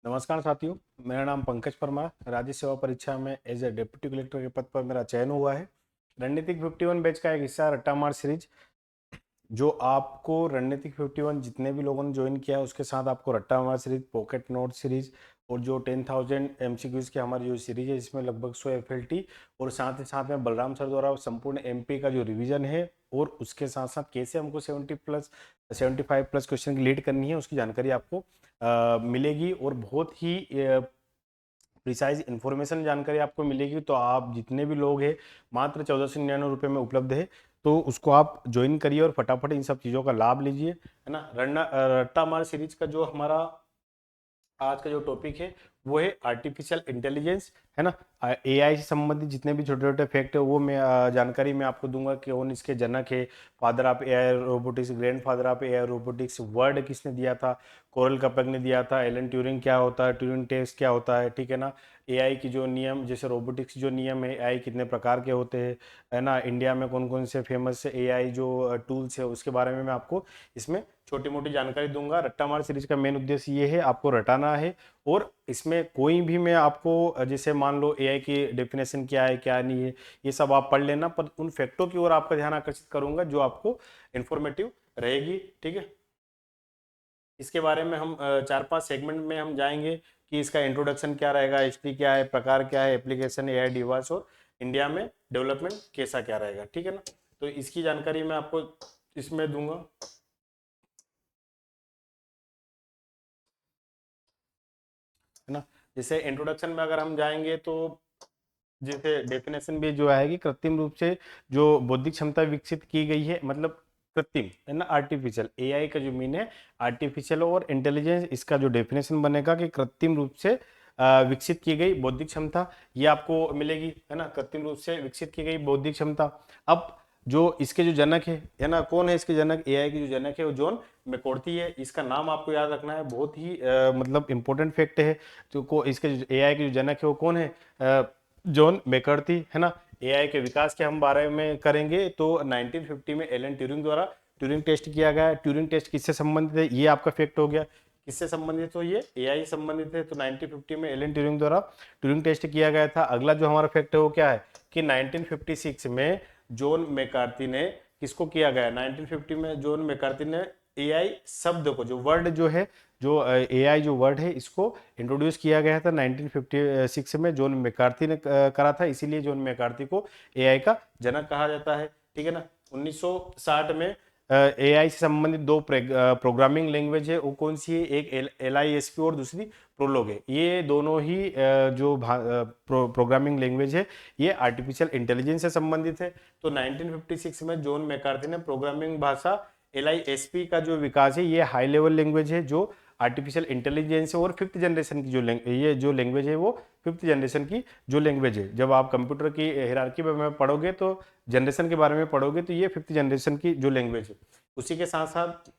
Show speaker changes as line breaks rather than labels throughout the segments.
नमस्कार साथियों, मेरा नाम पंकज परमार। राज्य सेवा परीक्षा में एज ए डिप्टी कलेक्टर के पद पर मेरा चयन हुआ है। रणनीतिक 51 बैच का एक हिस्सा रट्टा मार सीरीज, जो आपको रणनीतिक 51 जितने भी लोगों ने ज्वाइन किया है उसके साथ आपको रट्टा मार सीरीज, पॉकेट नोट सीरीज और जो 10,000 MCQs की हमारी जो सीरीज है जिसमें लगभग 100 FLT और साथ ही साथ में बलराम सर द्वारा संपूर्ण MP का जो रिवीजन है और उसके साथ साथ कैसे हमको 75+ क्वेश्चन की लीड करनी है उसकी जानकारी आपको मिलेगी और बहुत ही प्रिसाइज इन्फॉर्मेशन जानकारी आपको मिलेगी। तो आप जितने भी लोग हैं, मात्र 1499 रुपये में उपलब्ध है, तो उसको आप ज्वाइन करिए और फटाफट इन सब चीज़ों का लाभ लीजिए, है ना। रट्टा मार सीरीज का जो हमारा आज का जो टॉपिक है वो है आर्टिफिशियल इंटेलिजेंस, है ना। AI से संबंधित जितने भी छोटे छोटे फैक्ट है वो मैं जानकारी मैं आपको दूंगा कि कौन इसके जनक है, father of AI robotics, grand father of AI robotics, word किसने दिया था, कोरल कपक ने दिया था, एलन ट्यूरिंग क्या होता है, ट्यूरिंग टेस्ट क्या होता है, ठीक है ना। AI की जो नियम, जैसे रोबोटिक्स जो नियम है, AI कितने प्रकार के होते हैं, है ना। इंडिया में कौन कौन से फेमस AI जो टूल्स है उसके बारे में मैं आपको इसमें छोटी मोटी जानकारी दूंगा। रट्टा मार सीरीज का मेन उद्देश्य ये है, आपको रटाना है। और इसमें कोई भी मैं आपको, जैसे मान लो AI की डेफिनेशन क्या है क्या नहीं है, ये सब आप पढ़ लेना, पर उन फैक्टों की ओर आपका ध्यान आकर्षित करूंगा जो आपको इंफॉर्मेटिव रहेगी, ठीक है। इसके बारे में हम 4-5 सेगमेंट में हम जाएंगे कि इसका इंट्रोडक्शन क्या रहेगा, हिस्ट्री क्या है, प्रकार क्या है, एप्लीकेशन, AI डिवाइस और इंडिया में डेवलपमेंट कैसा क्या रहेगा, ठीक है ना। तो इसकी जानकारी मैं आपको इसमें दूंगा, है ना। जैसे इंट्रोडक्शन में अगर हम जाएंगे तो जैसे डेफिनेशन भी जो आएगी, कृत्रिम रूप से जो बौद्धिक क्षमता विकसित की गई है, मतलब कृत्रिम, है ना। आर्टिफिशियल AI का जो मीन है आर्टिफिशियल और इंटेलिजेंस, इसका जो डेफिनेशन बनेगा कि कृत्रिम रूप से विकसित की गई बौद्धिक क्षमता, ये आपको मिलेगी, है ना। कृत्रिम रूप से विकसित की गई बौद्धिक क्षमता। अब जो इसके जो जनक है ना, कौन है इसके जनक, AI के जो जनक है वो जॉन मैककार्थी है। इसका नाम आपको याद रखना है, बहुत ही मतलब इंपॉर्टेंट फैक्ट है। तो को इसके जो AI के जो जनक है वो कौन है, जॉन मैककार्थी, है ना। AI के विकास के हम बारे में करेंगे तो 1950 में एलन ट्यूरिंग द्वारा ट्यूरिंग टेस्ट किया गया है। ट्यूरिंग टेस्ट किससे संबंधित है, ये आपका फैक्ट हो गया। किससे संबंधित, तो ये AI संबंधित है। तो 1950 में एलन ट्यूरिंग द्वारा ट्यूरिंग टेस्ट किया गया था। अगला जो हमारा फैक्ट है वो क्या है कि 1956 में जॉन मैककार्थी ने किसको किया गया, 1950 में जॉन मैककार्थी ने AI शब्द को, जो वर्ड जो है, जो AI जो वर्ड है, इसको इंट्रोड्यूस किया गया था 1956 में जॉन मैककार्थी ने करा था, इसीलिए जॉन मैककार्थी को AI का जनक कहा जाता है, ठीक है ना। 1960 में AI से संबंधित दो प्रोग्रामिंग लैंग्वेज है, वो कौन सी है, एक LISP और दूसरी प्रोलॉग है। ये दोनों ही जो प्रोग्रामिंग लैंग्वेज है ये आर्टिफिशियल इंटेलिजेंस से संबंधित है। तो 1956 में जॉन मैकार्थी ने प्रोग्रामिंग भाषा LISP का जो विकास है, ये हाई लेवल लैंग्वेज है जो आर्टिफिशियल इंटेलिजेंस और फिफ्थ जनरेशन की ये जो लैंग्वेज है वो फिफ्थ जनरेशन की जो लैंग्वेज है। जब आप कंप्यूटर की हायरार्की में पढ़ोगे तो जनरेशन के बारे में पढ़ोगे तो ये फिफ्थ जनरेशन की जो लैंग्वेज है। उसी के साथ साथ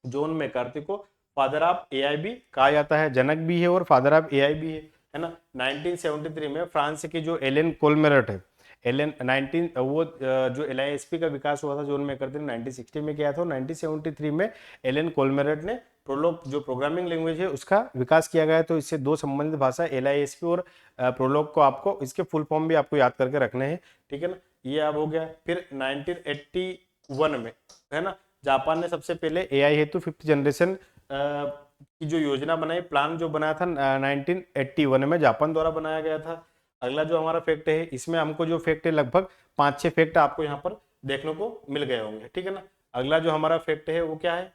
जॉन मैकार्थी को फादर ऑफ AI भी कहा जाता है, जनक भी है और फादर ऑफ AI भी है ना। 1973 में फ्रांस के जो एलन कोलमेरट है, एलन 19 वो जो LISP का विकास हुआ था जॉन मैकार्थी ने 1960 में किया था। 1973 में एलन कोलमेरट ने प्रोलॉग जो प्रोग्रामिंग लैंग्वेज है उसका विकास किया गया है। तो इससे दो संबंधित भाषा LISP और प्रोलॉग को आपको इसके फुल फॉर्म भी आपको याद करके रखने हैं, ठीक है ना। ये अब हो गया। फिर 1981 में, है ना, जापान ने सबसे पहले AI हेतु फिफ्थ जनरेशन की जो योजना बनाई, प्लान जो बनाया था 1981 में जापान द्वारा बनाया गया था। अगला जो हमारा फैक्ट है, इसमें हमको जो फैक्ट है लगभग 5-6 फैक्ट आपको यहाँ पर देखने को मिल गए होंगे, ठीक है ना। अगला जो हमारा फैक्ट है वो क्या है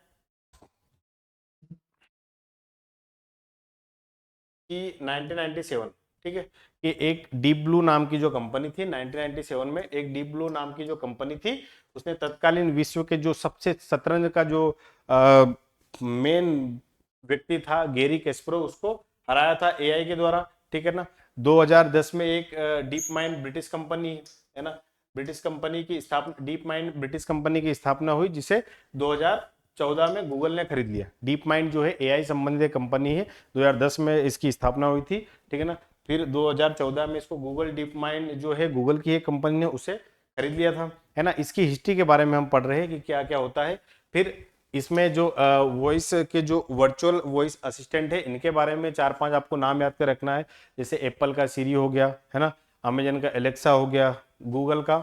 कि 1997, ठीक है, कि एक डीप ब्लू नाम की जो कंपनी थी, 1997 में एक डीप ब्लू नाम की जो कंपनी थी, उसने तत्कालीन विश्व के जो सबसे शतरंज का जो मेन व्यक्ति था गैरी कैस्परो, उसको हराया था AI के द्वारा, ठीक है ना। 2010 में एक डीप माइंड ब्रिटिश कंपनी है ना, ब्रिटिश कंपनी की स्थापना, डीप माइंड ब्रिटिश कंपनी की स्थापना हुई, जिसे 2014 में गूगल ने खरीद लिया। डीप माइंड जो है AI संबंधित कंपनी है, 2010 में इसकी स्थापना हुई थी, ठीक है ना। फिर 2014 में इसको गूगल डीप माइंड जो है गूगल की एक कंपनी ने उसे खरीद लिया था, है ना। इसकी हिस्ट्री के बारे में हम पढ़ रहे हैं कि क्या क्या होता है। फिर इसमें जो वॉइस के जो वर्चुअल वॉइस असिस्टेंट है इनके बारे में 4-5 आपको नाम याद कर रखना है। जैसे एप्पल का सीरी हो गया, है ना, अमेजन का एलेक्सा हो गया, गूगल का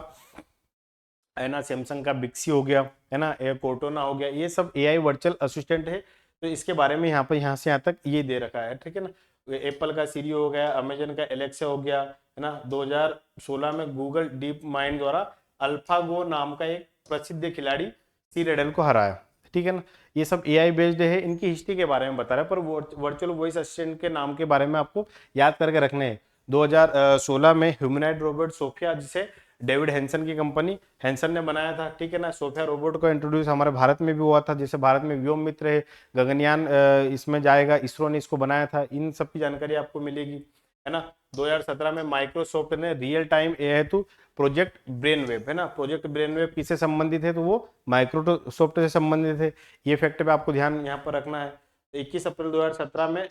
है ना, सैमसंग का बिक्सी हो गया, है ना, एयर कोर्टोना हो गया, ये सब एआई वर्चुअल असिस्टेंट है। तो इसके बारे में यहाँ से यहाँ तक ये दे रखा है, ठीक है ना। एप्पल का सीरी हो गया, अमेजन का एलेक्सा हो गया, है ना। 2016 में गूगल डीप माइंड द्वारा अल्फागो नाम का एक प्रसिद्ध खिलाड़ी सी रेडल को हराया, ठीक है ना। ये सब एआई बेस्ड है। इनकी हिस्ट्री के बारे में बता रहा है, पर वर्चुअल वॉइस असिस्टेंट के नाम के बारे में आपको याद करके रखने हैं। 2016 में ह्यूमनॉइड रोबोट सोफिया, जिसे डेविड हैंसन की कंपनी हैंसन ने बनाया था, ठीक है ना। सोफिया रोबोट को इंट्रोड्यूस हमारे भारत में भी हुआ था। जैसे भारत में व्योम मित्र है, गगनयान इसमें जाएगा, इसरो ने इसको बनाया था। इन सब की जानकारी आपको मिलेगी, है ना। 2017 में माइक्रोसॉफ्ट ने रियल टाइम एआई हेतु प्रोजेक्ट ब्रेनवेव, है ना, प्रोजेक्ट ब्रेनवेव किससे संबंधित है, तो वो माइक्रोसॉफ्ट से संबंधित है। ये फैक्ट पे आपको ध्यान यहाँ पर रखना है। 21 अप्रैल 2017 में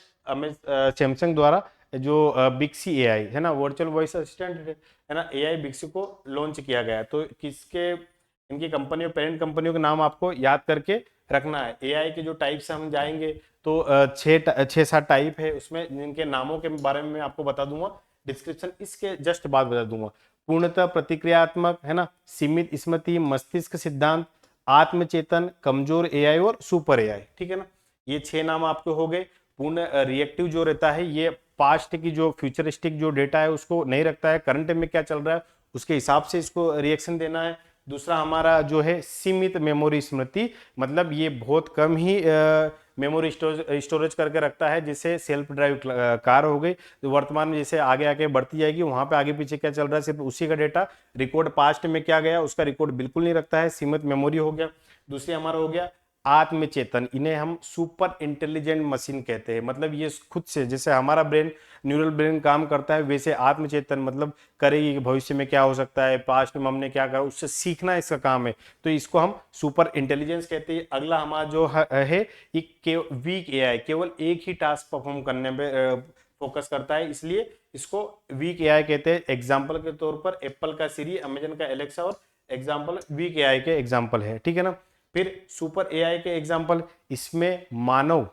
सैमसंग द्वारा जो बिक्सी एआई है ना, वर्चुअल वॉइस असिस्टेंट है ना, एआई बिक्सी को लॉन्च किया गया है। तो किसके, इनकी कंपनियों, पेरेंट कंपनियों के नाम आपको याद करके रखना है। एआई के जो टाइप्स हम जाएंगे तो 6-7 टाइप है, उसमें जिनके नामों के बारे में आपको बता दूंगा, डिस्क्रिप्शन इसके जस्ट बाद बता दूंगा। पूर्णतः प्रतिक्रियात्मक, है ना, सीमित स्मृति, मस्तिष्क सिद्धांत, आत्मचेतन, कमजोर एआई और सुपर एआई, ठीक है ना। ये 6 नाम आपके हो गए। पूर्ण रिएक्टिव जो रहता है, ये पास्ट की जो फ्यूचरिस्टिक जो डेटा है उसको नहीं रखता है, करंट में क्या चल रहा है उसके हिसाब से इसको रिएक्शन देना है। दूसरा हमारा जो है सीमित मेमोरी स्मृति, मतलब ये बहुत कम ही मेमोरी स्टोरेज करके रखता है। जैसे सेल्फ ड्राइव कार हो गई, तो वर्तमान में जैसे आगे आगे बढ़ती जाएगी, वहां पे आगे पीछे क्या चल रहा है सिर्फ उसी का डेटा, रिकॉर्ड पास्ट में क्या गया उसका रिकॉर्ड बिल्कुल नहीं रखता है, सीमित मेमोरी हो गया। दूसरी हमारा हो गया आत्मचेतन, इन्हें हम सुपर इंटेलिजेंट मशीन कहते हैं। मतलब ये खुद से, जैसे हमारा ब्रेन, न्यूरल ब्रेन काम करता है, वैसे आत्मचेतन मतलब करेगी कि भविष्य में क्या हो सकता है, पास्ट में हमने क्या करा, उससे सीखना इसका काम है। तो इसको हम सुपर इंटेलिजेंस कहते हैं। अगला हमारा जो है ये वीक एआई, केवल एक ही टास्क परफॉर्म करने में फोकस करता है, इसलिए इसको वीक एआई कहते हैं। एग्जाम्पल के तौर पर एप्पल का सीरी, अमेजन का एलेक्सा और एग्जाम्पल वीक एआई के एग्जाम्पल है, ठीक है ना। फिर सुपर एआई के एग्जाम्पल, इसमें मानव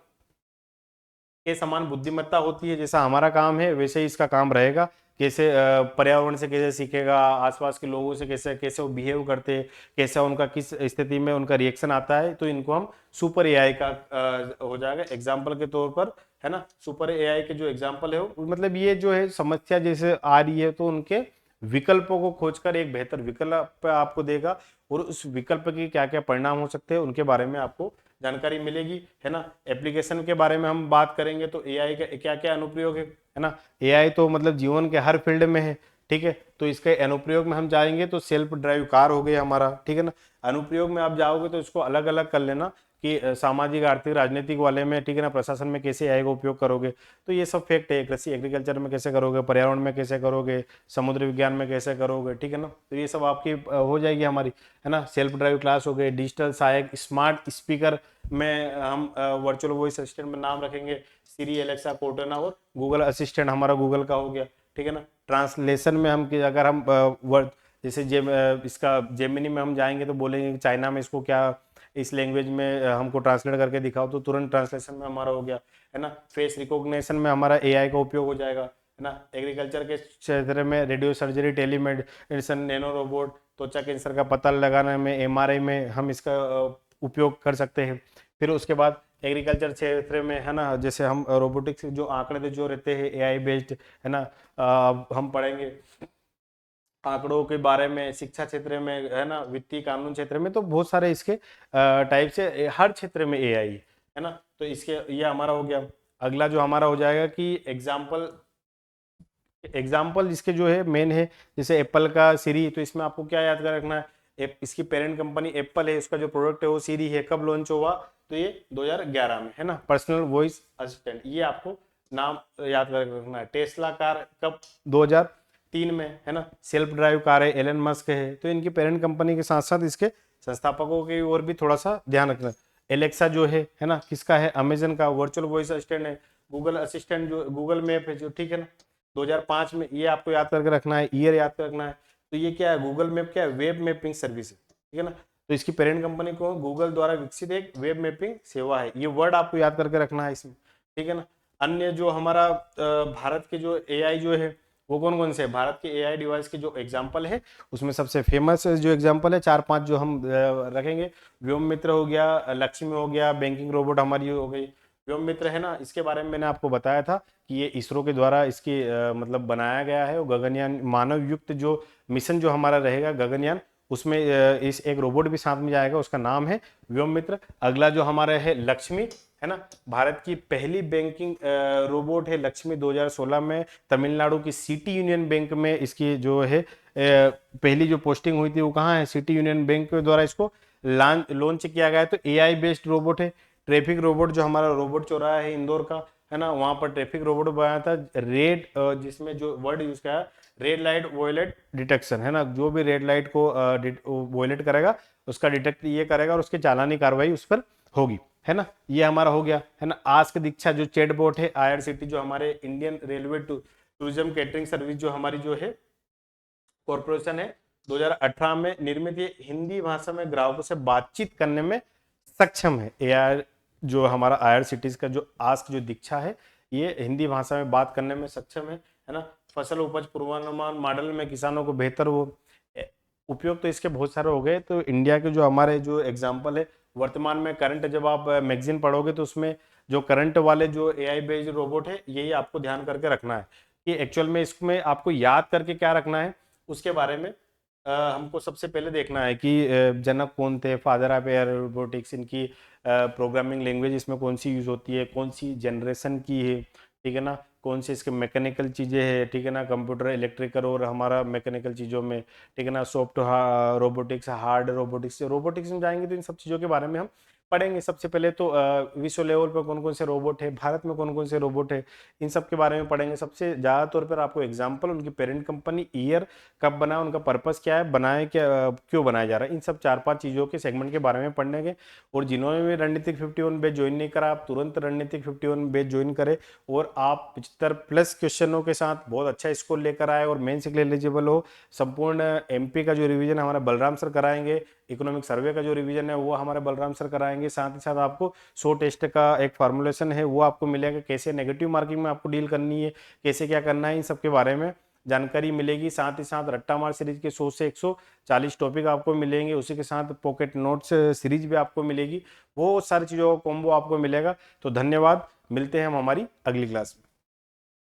के समान बुद्धिमत्ता होती है, जैसा हमारा काम है वैसे ही इसका काम रहेगा। कैसे पर्यावरण से कैसे सीखेगा, आसपास के लोगों से कैसे कैसे वो बिहेव करते हैं, कैसा उनका किस स्थिति में उनका रिएक्शन आता है, तो इनको हम सुपर एआई का हो जाएगा एग्जाम्पल के तौर पर, है ना। सुपर एआई के जो एग्जाम्पल है मतलब ये जो है समस्या जैसे आ रही है तो उनके विकल्पों को खोजकर एक बेहतर विकल्प आपको देगा, और उस विकल्प के क्या क्या परिणाम हो सकते हैं उनके बारे में आपको जानकारी मिलेगी, है ना। एप्लीकेशन के बारे में हम बात करेंगे तो एआई का क्या क्या अनुप्रयोग है ना। एआई तो मतलब जीवन के हर फील्ड में है, ठीक है। तो इसके अनुप्रयोग में हम जाएंगे तो सेल्फ ड्राइव कार हो गई हमारा, ठीक है ना। अनुप्रयोग में आप जाओगे तो इसको अलग अलग कर लेना कि सामाजिक, आर्थिक, राजनीतिक वाले में, ठीक है ना, प्रशासन में कैसे एआई का उपयोग करोगे, तो ये सब फैक्ट है। कृषि एग्रीकल्चर में कैसे करोगे, पर्यावरण में कैसे करोगे, समुद्र विज्ञान में कैसे करोगे, ठीक है ना। तो ये सब आपकी हो जाएगी हमारी, है ना। सेल्फ ड्राइव क्लास हो गए, डिजिटल सहायक, स्मार्ट स्पीकर में हम वर्चुअल वॉइस असिस्टेंट में नाम रखेंगे सीरी, एलेक्सा, कोर्टेना और गूगल असिस्टेंट हमारा गूगल का हो गया, ठीक है ना। ट्रांसलेशन में हम अगर हम वर्ड जैसे इसका जेमिनी में हम जाएंगे तो बोलेंगे कि चाइना में इसको क्या इस लैंग्वेज में हमको ट्रांसलेट करके दिखाओ, तो तुरंत ट्रांसलेशन में हमारा हो गया, है ना। फेस रिकॉग्निशन में हमारा एआई का उपयोग हो जाएगा, है ना। एग्रीकल्चर के क्षेत्र में radio surgery, telemedicine, nano robot, त्वचा कैंसर का पता लगाने में, एमआरआई में हम इसका उपयोग कर सकते हैं। फिर उसके बाद एग्रीकल्चर क्षेत्र में, है ना, जैसे हम रोबोटिक्स जो आंकड़े जो रहते हैं एआई बेस्ड, है ना, हम पढ़ेंगे आंकड़ों के बारे में। शिक्षा क्षेत्र में, है ना, वित्तीय कानून क्षेत्र में, तो बहुत सारे इसके टाइप से हर क्षेत्र में एआई है ना। तो इसके ये हमारा हो गया। अगला जो हमारा हो जाएगा कि एग्जाम्पल इसके जो है मेन है, जैसे एप्पल का सीरी, तो इसमें आपको क्या याद कर रखना है, इसकी पेरेंट कंपनी एप्पल है, उसका जो प्रोडक्ट है वो सीरी है। कब लॉन्च हुआ, तो ये 2011 में, है ना। पर्सनल वॉइस असिस्टेंट, ये आपको नाम याद कर रखना है। टेस्ला कार कब, 2003 में, है ना। सेल्फ ड्राइव कार है, एलन मस्क है। तो इनकी पेरेंट कंपनी के साथ साथ इसके संस्थापकों की ओर भी थोड़ा सा ध्यान रखना है। एलेक्सा जो है ना, किसका है, अमेजन का वर्चुअल वॉइस असिस्टेंट है। गूगल असिस्टेंट जो गूगल मैप है जो, ठीक है ना, 2005 में, ये आपको याद करके रखना है, ईयर याद कर रखना है। तो ये क्या है, गूगल मैप क्या है, वेब मैपिंग सर्विस है, ठीक है ना। तो इसकी पेरेंट कंपनी को गूगल द्वारा विकसित एक वेब मैपिंग सेवा है। ये वर्ड आपको याद करके रखना है इसमें, ठीक है ना। अन्य जो हमारा भारत के जो एआई जो है वो कौन कौन से है, भारत के एआई डिवाइस के जो एग्जांपल है उसमें सबसे फेमस जो एग्जांपल है 4-5 जो हम रखेंगे, व्योम मित्र हो गया, लक्ष्मी हो गया, बैंकिंग रोबोट हमारी हो गई। व्योम मित्र है ना, इसके बारे में मैंने आपको बताया था कि ये इसरो के द्वारा इसकी मतलब बनाया गया है। वो गगनयान मानव युक्त जो मिशन जो हमारा रहेगा गगनयान, उसमें इस एक रोबोट भी साथ में जाएगा, उसका नाम है व्योम मित्र। अगला जो हमारा है लक्ष्मी, है ना, भारत की पहली बैंकिंग रोबोट है लक्ष्मी। 2016 में तमिलनाडु की सिटी यूनियन बैंक में इसकी जो है पहली जो पोस्टिंग हुई थी वो कहाँ है, सिटी यूनियन बैंक के द्वारा इसको लॉन्च किया गया है। तो एआई बेस्ड रोबोट है। ट्रैफिक रोबोट जो हमारा रोबोट चौराहा है इंदौर का, है ना, वहां पर ट्रैफिक रोबोट बनाया था रेड, जिसमें जो वर्ड यूज किया रेड लाइट वॉयलेट डिटेक्शन, है ना, जो भी रेड लाइट को वॉयलेट करेगा उसका डिटेक्ट ये करेगा और उसकी चालानी कार्रवाई उस पर होगी, है ना। ये हमारा हो गया, है ना। आस्क दीक्षा जो चैटबॉट है आईआरसीटी जो हमारे Indian railway tourism catering service जो हमारी जो है कॉर्पोरेशन है 2018 में निर्मित, ये हिंदी भाषा में ग्राहकों से बातचीत करने में सक्षम है। एआई जो हमारा आईआरसीटीज का जो आस्क जो दीक्षा है ये हिंदी भाषा में बात करने में सक्षम है ना। फसल उपज पूर्वानुमान मॉडल में किसानों को बेहतर वो उपयोग तो इसके बहुत सारे हो गए। तो इंडिया के जो हमारे जो एग्जाम्पल है वर्तमान में करंट, जब आप मैगजीन पढ़ोगे तो उसमें जो करंट वाले जो एआई बेस्ड रोबोट है यही आपको ध्यान करके रखना है कि एक्चुअल में इसमें आपको याद करके क्या रखना है उसके बारे में हमको सबसे पहले देखना है कि जनक कौन थे, फादर ऑफ एयर रोबोटिक्स, इनकी प्रोग्रामिंग लैंग्वेज इसमें कौन सी यूज होती है, कौन सी जनरेशन की है, ठीक है ना, कौन सी इसके मैकेनिकल चीज़ें हैं, ठीक है ना, कंप्यूटर इलेक्ट्रिकल और हमारा मैकेनिकल चीज़ों में, ठीक है ना, soft robotics hard robotics. Robotics में जाएंगे तो इन सब चीज़ों के बारे में हम पढ़ेंगे। सबसे पहले तो विश्व लेवल पर कौन कौन से रोबोट है, भारत में कौन कौन से रोबोट है, इन सब के बारे में पढ़ेंगे। सबसे ज़्यादा तौर पर आपको एग्जाम्पल, उनकी पेरेंट कंपनी, ईयर कब बना, उनका पर्पस क्या है, बनाए क्या, क्यों बनाया जा रहा है, इन सब 4-5 चीज़ों के सेगमेंट के बारे में पढ़ने के। और जिन्होंने भी रणनीतिक 51 बैच ज्वाइन नहीं करा आप तुरंत रणनीतिक 51 बैच ज्वाइन करें और आप 75+ क्वेश्चनों के साथ बहुत अच्छा स्कोर लेकर आए और मेंस के लिए एलिजिबल हो। संपूर्ण एमपी का जो रिवीजन हमारा बलराम सर कराएंगे, इकोनॉमिक सर्वे का जो रिवीजन है वो हमारे बलराम सर कराएंगे। साथ ही साथ आपको 100 टेस्ट का एक फॉर्मुलेशन है वो आपको मिलेगा, कैसे नेगेटिव मार्किंग में आपको डील करनी है, कैसे क्या करना है, इन सब के बारे में जानकारी मिलेगी। साथ ही साथ रट्टा मार सीरीज के 100 से 140 टॉपिक आपको मिलेंगे, उसी के साथ पॉकेट नोट्स सीरीज भी आपको मिलेगी। वो सारी चीज़ों का कॉम्बो आपको मिलेगा। तो धन्यवाद, मिलते हैं हम हमारी अगली क्लास में।